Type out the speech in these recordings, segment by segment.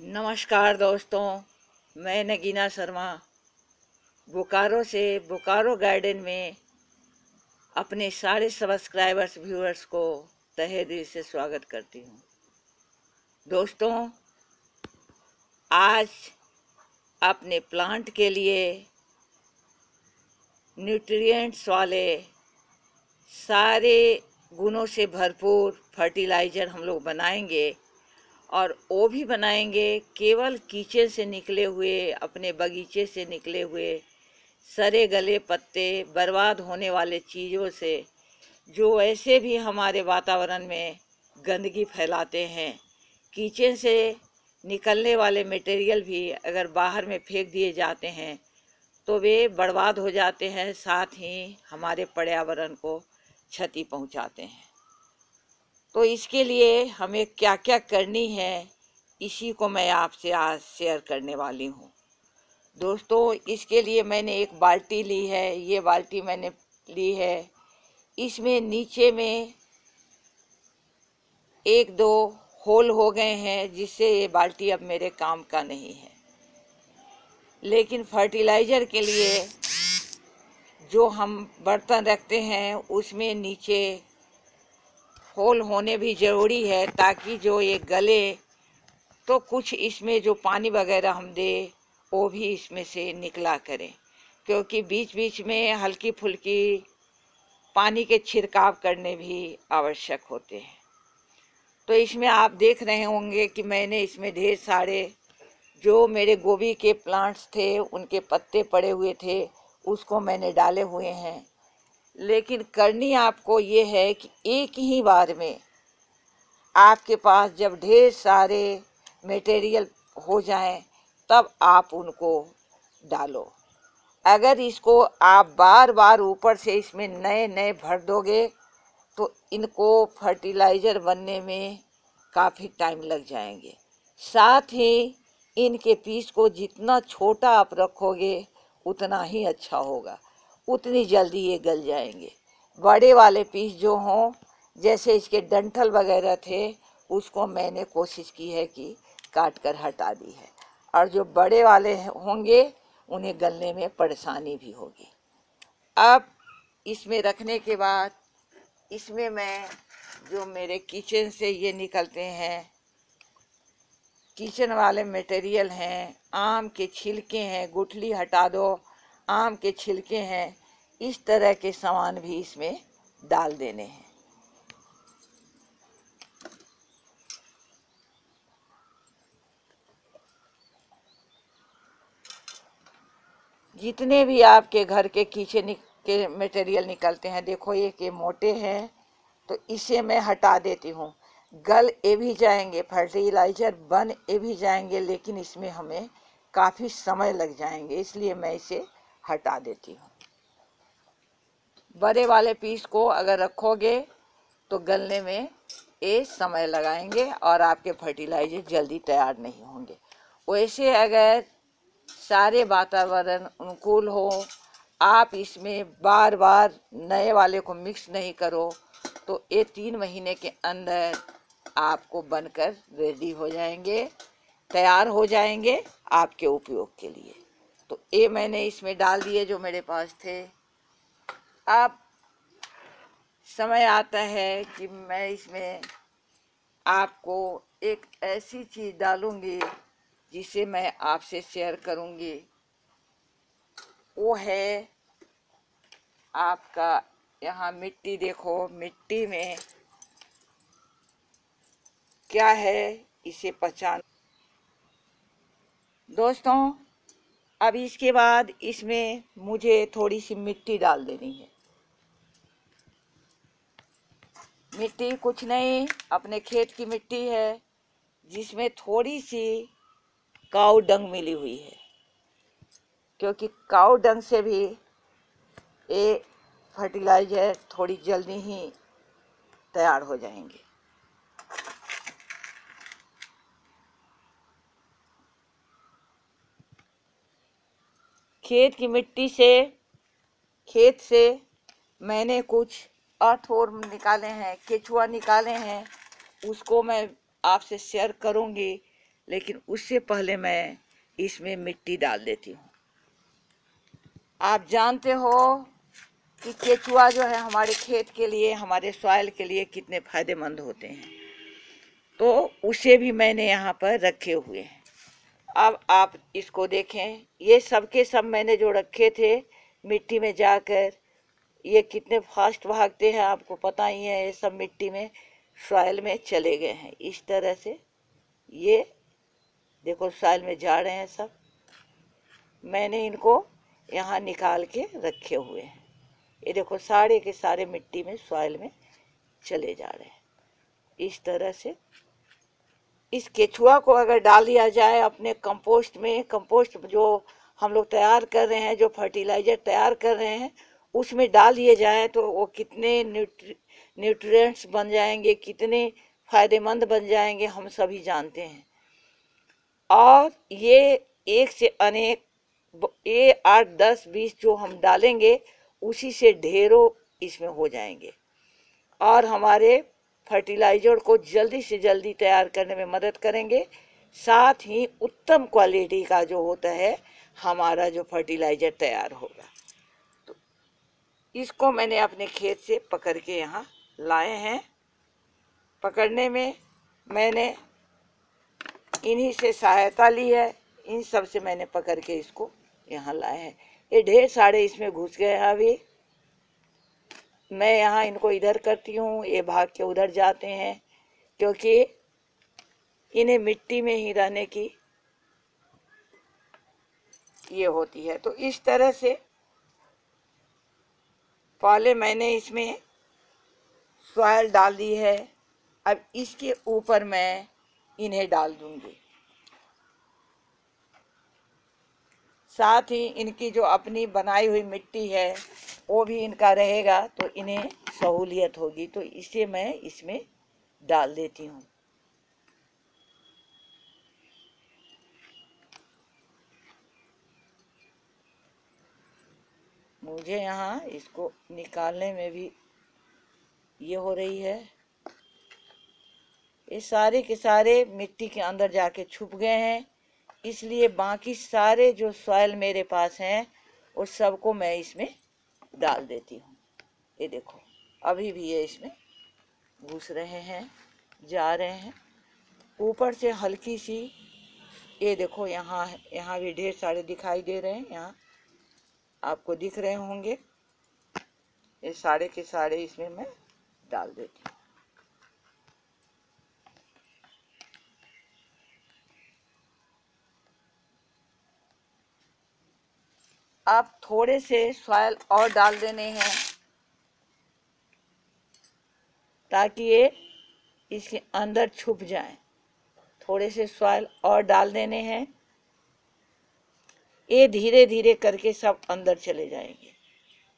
नमस्कार दोस्तों, मैं नगीना शर्मा बोकारो से बोकारो गार्डन में अपने सारे सब्सक्राइबर्स व्यूअर्स को तहे दिल से स्वागत करती हूँ। दोस्तों, आज अपने प्लांट के लिए न्यूट्रिएंट्स वाले सारे गुणों से भरपूर फर्टिलाइज़र हम लोग बनाएंगे और वो भी बनाएंगे केवल किचन से निकले हुए, अपने बगीचे से निकले हुए सरे गले पत्ते, बर्बाद होने वाले चीज़ों से, जो ऐसे भी हमारे वातावरण में गंदगी फैलाते हैं। किचन से निकलने वाले मटेरियल भी अगर बाहर में फेंक दिए जाते हैं तो वे बर्बाद हो जाते हैं, साथ ही हमारे पर्यावरण को क्षति पहुंचाते हैं। तो इसके लिए हमें क्या क्या करनी है, इसी को मैं आपसे आज शेयर करने वाली हूँ। दोस्तों, इसके लिए मैंने एक बाल्टी ली है। ये बाल्टी मैंने ली है, इसमें नीचे में एक दो होल हो गए हैं, जिससे ये बाल्टी अब मेरे काम का नहीं है। लेकिन फर्टिलाइज़र के लिए जो हम बर्तन रखते हैं उसमें नीचे होल होने भी ज़रूरी है, ताकि जो ये गले तो कुछ इसमें जो पानी वगैरह हम दे वो भी इसमें से निकला करें, क्योंकि बीच बीच में हल्की फुल्की पानी के छिड़काव करने भी आवश्यक होते हैं। तो इसमें आप देख रहे होंगे कि मैंने इसमें ढेर सारे जो मेरे गोभी के प्लांट्स थे, उनके पत्ते पड़े हुए थे, उसको मैंने डाले हुए हैं। लेकिन करनी आपको ये है कि एक ही बार में आपके पास जब ढेर सारे मटेरियल हो जाएं, तब आप उनको डालो। अगर इसको आप बार बार ऊपर से इसमें नए नए भर दोगे तो इनको फर्टिलाइज़र बनने में काफ़ी टाइम लग जाएंगे। साथ ही इनके पीस को जितना छोटा आप रखोगे उतना ही अच्छा होगा, उतनी जल्दी ये गल जाएंगे। बड़े वाले पीस जो हों, जैसे इसके डंठल वगैरह थे, उसको मैंने कोशिश की है कि काट कर हटा दी है, और जो बड़े वाले होंगे उन्हें गलने में परेशानी भी होगी। अब इसमें रखने के बाद इसमें मैं जो मेरे किचन से ये निकलते हैं, किचन वाले मटेरियल हैं, आम के छिलके हैं, गुठली हटा दो, आम के छिलके हैं, इस तरह के सामान भी इसमें डाल देने हैं। जितने भी आपके घर के किचन के मटेरियल निकलते हैं, देखो ये मोटे हैं तो इसे मैं हटा देती हूँ। गल ये भी जाएंगे, फर्टिलाइज़र बन ये भी जाएंगे, लेकिन इसमें हमें काफ़ी समय लग जाएंगे, इसलिए मैं इसे हटा देती हूँ। बड़े वाले पीस को अगर रखोगे तो गलने में ये समय लगाएंगे और आपके फर्टिलाइज़र जल्दी तैयार नहीं होंगे। वैसे अगर सारे वातावरण अनुकूल हो, आप इसमें बार बार नए वाले को मिक्स नहीं करो, तो ये 3 महीने के अंदर आपको बनकर रेडी हो जाएंगे, तैयार हो जाएंगे आपके उपयोग के लिए। तो ये मैंने इसमें डाल दिए जो मेरे पास थे। अब समय आता है कि मैं इसमें आपको एक ऐसी चीज़ डालूंगी जिसे मैं आपसे शेयर करूंगी। वो है आपका, यहाँ मिट्टी देखो, मिट्टी में क्या है इसे पहचान। दोस्तों, अब इसके बाद इसमें मुझे थोड़ी सी मिट्टी डाल देनी है। मिट्टी कुछ नहीं, अपने खेत की मिट्टी है, जिसमें थोड़ी सी काऊ डंग मिली हुई है, क्योंकि काऊ डंग से भी ये फर्टिलाइज़र थोड़ी जल्दी ही तैयार हो जाएंगे। खेत की मिट्टी से, खेत से मैंने कुछ अर्थवर्म निकाले हैं, केचुआ निकाले हैं, उसको मैं आपसे शेयर करूंगी। लेकिन उससे पहले मैं इसमें मिट्टी डाल देती हूँ। आप जानते हो कि केचुआ जो है हमारे खेत के लिए, हमारे सॉइल के लिए कितने फायदेमंद होते हैं, तो उसे भी मैंने यहाँ पर रखे हुए हैं। अब आप इसको देखें, ये सब के सब मैंने जो रखे थे मिट्टी में जाकर, ये कितने फास्ट भागते हैं आपको पता ही है। ये सब मिट्टी में, सॉइल में चले गए हैं। इस तरह से ये देखो सॉइल में जा रहे हैं सब। मैंने इनको यहाँ निकाल के रखे हुए हैं। ये देखो सारे के सारे मिट्टी में, सॉइल में चले जा रहे हैं। इस तरह से इस केचुआ को अगर डाल दिया जाए अपने कंपोस्ट में, कंपोस्ट जो हम लोग तैयार कर रहे हैं, जो फर्टिलाइजर तैयार कर रहे हैं, उसमें डाल दिए जाए तो वो कितने न्यूट्रिएंट्स बन जाएंगे, कितने फायदेमंद बन जाएंगे, हम सभी जानते हैं। और ये एक से अनेक, ये 8, 10, 20 जो हम डालेंगे उसी से ढेरों इसमें हो जाएंगे और हमारे फर्टिलाइजर को जल्दी से जल्दी तैयार करने में मदद करेंगे। साथ ही उत्तम क्वालिटी का जो होता है हमारा जो फर्टिलाइजर तैयार होगा। तो इसको मैंने अपने खेत से पकड़ के यहाँ लाए हैं। पकड़ने में मैंने इन्हीं से सहायता ली है, इन सब से मैंने पकड़ के इसको यहाँ लाए हैं। ये ढेर सारे इसमें घुस गए हैं। अभी मैं यहाँ इनको इधर करती हूँ, ये भाग के उधर जाते हैं, क्योंकि इन्हें मिट्टी में ही रहने की ये होती है। तो इस तरह से पहले मैंने इसमें सॉइल डाल दी है। अब इसके ऊपर मैं इन्हें डाल दूंगी। साथ ही इनकी जो अपनी बनाई हुई मिट्टी है वो भी इनका रहेगा, तो इन्हें सहूलियत होगी। तो इसे मैं इसमें डाल देती हूँ। मुझे यहाँ इसको निकालने में भी ये हो रही है। ये सारे के सारे मिट्टी के अंदर जाके छुप गए हैं, इसलिए बाकी सारे जो सॉइल मेरे पास हैं उस सबको मैं इसमें डाल देती हूँ। ये देखो अभी भी ये इसमें घुस रहे हैं, जा रहे हैं। ऊपर से हल्की सी, ये देखो यहाँ भी ढेर सारे दिखाई दे रहे हैं, यहाँ आपको दिख रहे होंगे। ये सारे के सारे इसमें मैं डाल देती हूँ। आप थोड़े से सॉइल और डाल देने हैं ताकि ये इसके अंदर छुप जाए। थोड़े से सॉइल और डाल देने हैं। ये धीरे धीरे करके सब अंदर चले जाएंगे,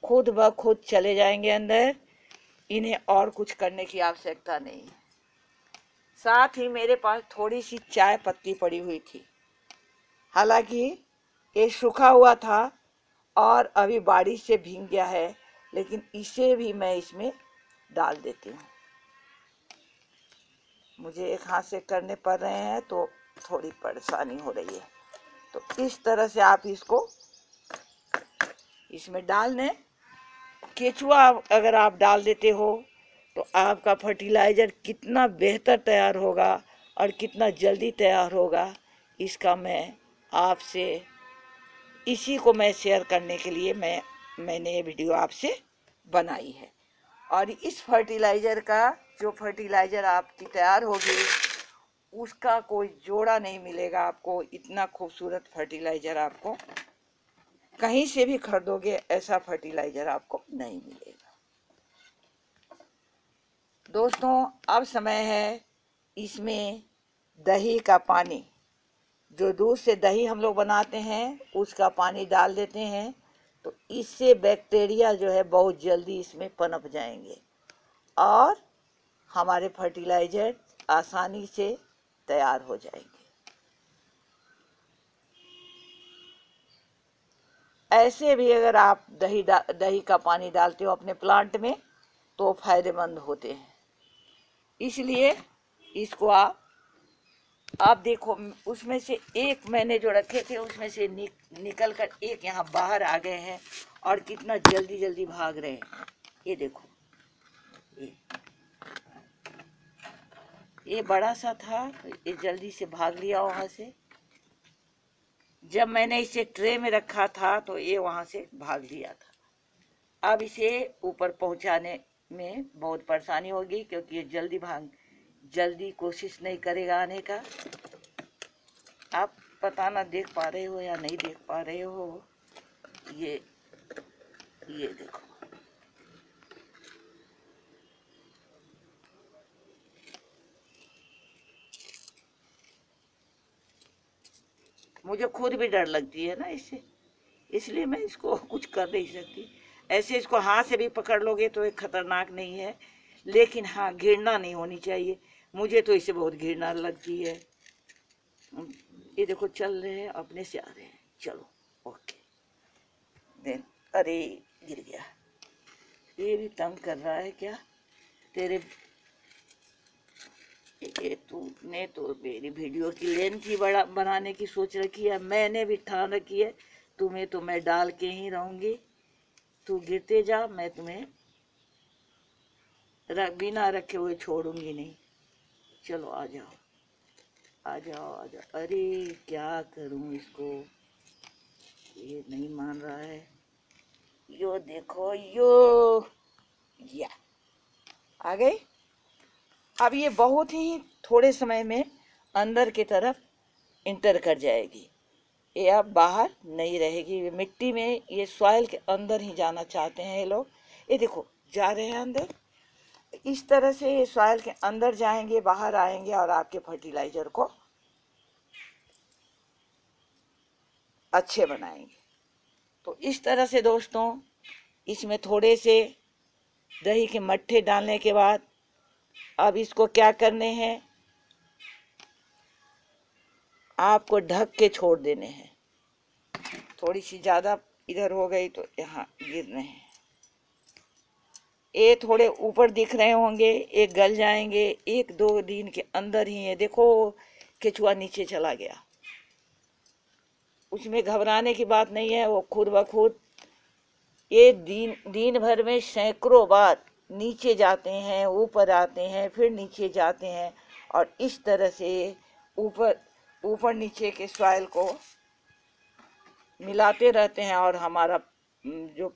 खुद ब खुद चले जाएंगे अंदर। इन्हें और कुछ करने की आवश्यकता नहीं है। साथ ही मेरे पास थोड़ी सी चाय पत्ती पड़ी हुई थी, हालांकि ये सूखा हुआ था और अभी बारिश से भीग गया है, लेकिन इसे भी मैं इसमें डाल देती हूँ। मुझे एक हाथ से करने पड़ रहे हैं तो थोड़ी परेशानी हो रही है। तो इस तरह से आप इसको इसमें डाल दें। केचुआ अगर आप डाल देते हो तो आपका फर्टिलाइज़र कितना बेहतर तैयार होगा और कितना जल्दी तैयार होगा, इसका मैं आपसे, इसी को मैं शेयर करने के लिए मैंने ये वीडियो आपसे बनाई है। और इस फर्टिलाइज़र का, जो फर्टिलाइज़र आपकी तैयार होगी उसका कोई जोड़ा नहीं मिलेगा आपको। इतना खूबसूरत फर्टिलाइज़र आपको कहीं से भी खरीदोगे ऐसा फर्टिलाइज़र आपको नहीं मिलेगा। दोस्तों अब समय है इसमें दही का पानी, जो दूध से दही हम लोग बनाते हैं उसका पानी डाल देते हैं। तो इससे बैक्टीरिया जो है बहुत जल्दी इसमें पनप जाएंगे और हमारे फर्टिलाइज़र आसानी से तैयार हो जाएंगे। ऐसे भी अगर आप दही का पानी डालते हो अपने प्लांट में तो फायदेमंद होते हैं। इसलिए इसको आप आप देखो, उसमें से एक मैंने जो रखे थे उसमें से निकल कर एक यहाँ बाहर आ गए हैं और कितना जल्दी जल्दी भाग रहे हैं। ये देखो, ये बड़ा सा था तो ये जल्दी से भाग लिया वहां से। जब मैंने इसे ट्रे में रखा था तो ये वहां से भाग लिया था। अब इसे ऊपर पहुंचाने में बहुत परेशानी होगी क्योंकि ये जल्दी कोशिश नहीं करेगा आने का। आप पता ना देख पा रहे हो या नहीं देख पा रहे हो, ये देखो, मुझे खुद भी डर लगती है ना इससे, इसलिए मैं इसको कुछ कर नहीं सकती। ऐसे इसको हाथ से भी पकड़ लोगे तो ये खतरनाक नहीं है, लेकिन हाँ घृणा नहीं होनी चाहिए। मुझे तो इससे बहुत घृणा लगती है। ये देखो चल रहे हैं, अपने से आ रहे हैं। चलो ओके देन। अरे गिर गया। ये भी तंग कर रहा है क्या तेरे? ये तूने तो मेरी वीडियो की लेंथ ही बड़ा बनाने की सोच रखी है। मैंने भी ठान रखी है, तुम्हें तो मैं डाल के ही रहूंगी। तू गिरते जा, मैं तुम्हें बिना रखे हुए छोड़ूंगी नहीं। चलो आ जाओ आ जाओ आ जाओ। अरे क्या करूं इसको, ये नहीं मान रहा है। यो देखो, या आ गए। अब ये बहुत ही थोड़े समय में अंदर की तरफ इंटर कर जाएगी। ये अब बाहर नहीं रहेगी। मिट्टी में, ये सॉइल के अंदर ही जाना चाहते हैं ये लोग। ये देखो जा रहे हैं अंदर। इस तरह से ये सॉइल के अंदर जाएंगे, बाहर आएंगे और आपके फर्टिलाइजर को अच्छे बनाएंगे। तो इस तरह से दोस्तों, इसमें थोड़े से दही के मट्ठे डालने के बाद अब इसको क्या करने हैं, आपको ढक के छोड़ देने हैं। थोड़ी सी ज़्यादा इधर हो गई तो यहाँ गिर रहे हैं। ये थोड़े ऊपर दिख रहे होंगे, ये गल जाएंगे 1-2 दिन के अंदर ही। है देखो केचुआ नीचे चला गया। उसमें घबराने की बात नहीं है, वो खुद ब खुद ये दिन भर में सैकड़ों बार नीचे जाते हैं, ऊपर आते हैं, फिर नीचे जाते हैं और इस तरह से ऊपर नीचे के सॉइल को मिलाते रहते हैं और हमारा जो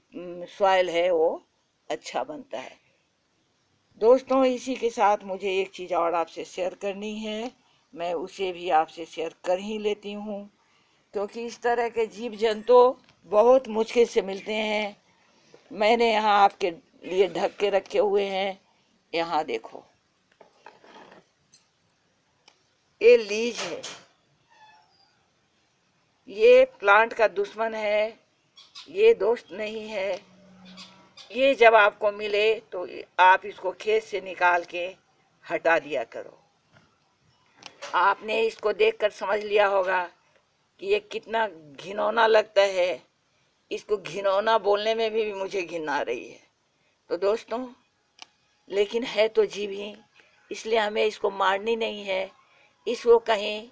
सॉइल है वो अच्छा बनता है। दोस्तों इसी के साथ मुझे एक चीज़ और आपसे शेयर करनी है, मैं उसे भी आपसे शेयर कर ही लेती हूँ, क्योंकि इस तरह के जीव जंतु बहुत मुश्किल से मिलते हैं। मैंने यहाँ आपके लिए ढक के रखे हुए हैं। यहाँ देखो, ये लीज है, ये प्लांट का दुश्मन है, ये दोस्त नहीं है। ये जब आपको मिले तो आप इसको खेत से निकाल के हटा दिया करो। आपने इसको देखकर समझ लिया होगा कि ये कितना घिनौना लगता है। इसको घिनौना बोलने में भी मुझे घिन आ रही है। तो दोस्तों, लेकिन है तो जीव ही, इसलिए हमें इसको मारनी नहीं है। इसको कहीं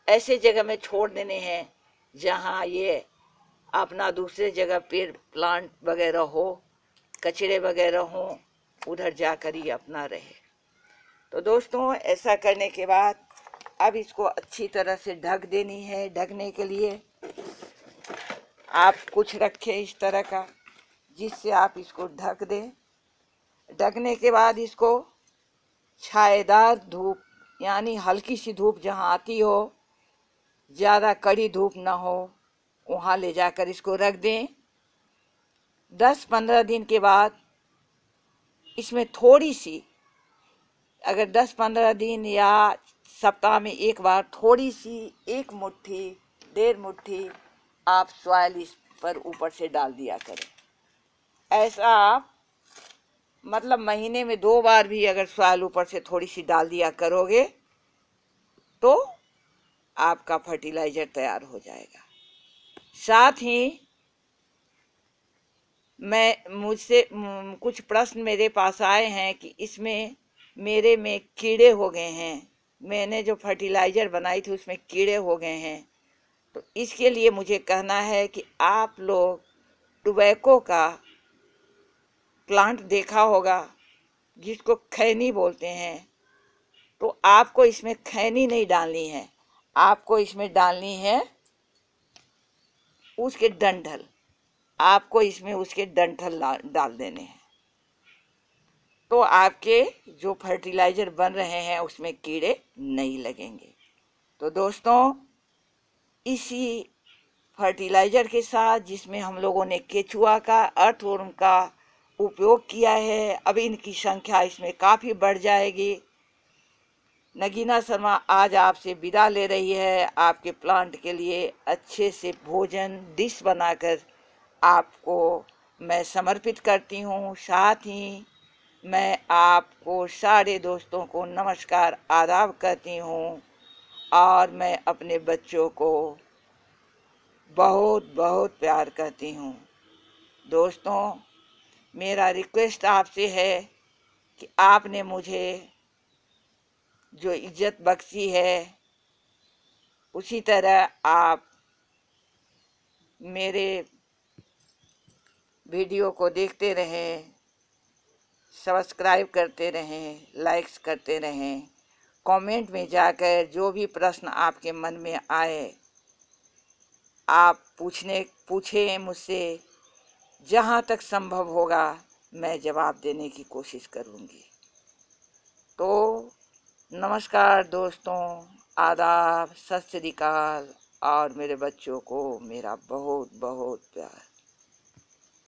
ऐसे जगह में छोड़ देने हैं जहाँ ये अपना दूसरे जगह पेड़ प्लांट वगैरह हो, कचरे वगैरह हो, उधर जाकर ही अपना रहे। तो दोस्तों ऐसा करने के बाद अब इसको अच्छी तरह से ढक देनी है। ढकने के लिए आप कुछ रखें इस तरह का जिससे आप इसको ढक दें। ढकने के बाद इसको छायादार धूप, यानी हल्की सी धूप जहाँ आती हो, ज़्यादा कड़ी धूप ना हो, वहाँ ले जाकर इसको रख दें। 10-15 दिन के बाद इसमें थोड़ी सी, अगर 10-15 दिन या सप्ताह में एक बार थोड़ी सी 1 मुट्ठी 1.5 मुट्ठी आप सॉइल इस पर ऊपर से डाल दिया करें। ऐसा आप मतलब महीने में 2 बार भी अगर सॉइल ऊपर से थोड़ी सी डाल दिया करोगे तो आपका फर्टिलाइजर तैयार हो जाएगा। साथ ही मुझसे कुछ प्रश्न मेरे पास आए हैं कि इसमें मेरे में कीड़े हो गए हैं, मैंने जो फर्टिलाइज़र बनाई थी उसमें कीड़े हो गए हैं। तो इसके लिए मुझे कहना है कि आप लोग टोबैको का प्लांट देखा होगा जिसको खैनी बोलते हैं, तो आपको इसमें खैनी नहीं डालनी है, आपको इसमें डालनी है उसके डंठल। आपको इसमें उसके डंठल डाल देने हैं, तो आपके जो फर्टिलाइज़र बन रहे हैं उसमें कीड़े नहीं लगेंगे। तो दोस्तों, इसी फर्टिलाइज़र के साथ जिसमें हम लोगों ने केचुआ का, अर्थवर्म का उपयोग किया है, अब इनकी संख्या इसमें काफ़ी बढ़ जाएगी। नगीना शर्मा आज आपसे विदा ले रही है। आपके प्लांट के लिए अच्छे से भोजन डिश बनाकर आपको मैं समर्पित करती हूँ। साथ ही मैं आपको सारे दोस्तों को नमस्कार आदाब करती हूँ, और मैं अपने बच्चों को बहुत बहुत प्यार करती हूँ। दोस्तों, मेरा रिक्वेस्ट आपसे है कि आपने मुझे जो इज्जत बख्शी है उसी तरह आप मेरे वीडियो को देखते रहें, सब्सक्राइब करते रहें, लाइक्स करते रहें। कमेंट में जाकर जो भी प्रश्न आपके मन में आए आप पूछें मुझसे। जहाँ तक संभव होगा मैं जवाब देने की कोशिश करूँगी। तो नमस्कार दोस्तों, आदाब, सत श्री अकाल, और मेरे बच्चों को मेरा बहुत बहुत प्यार।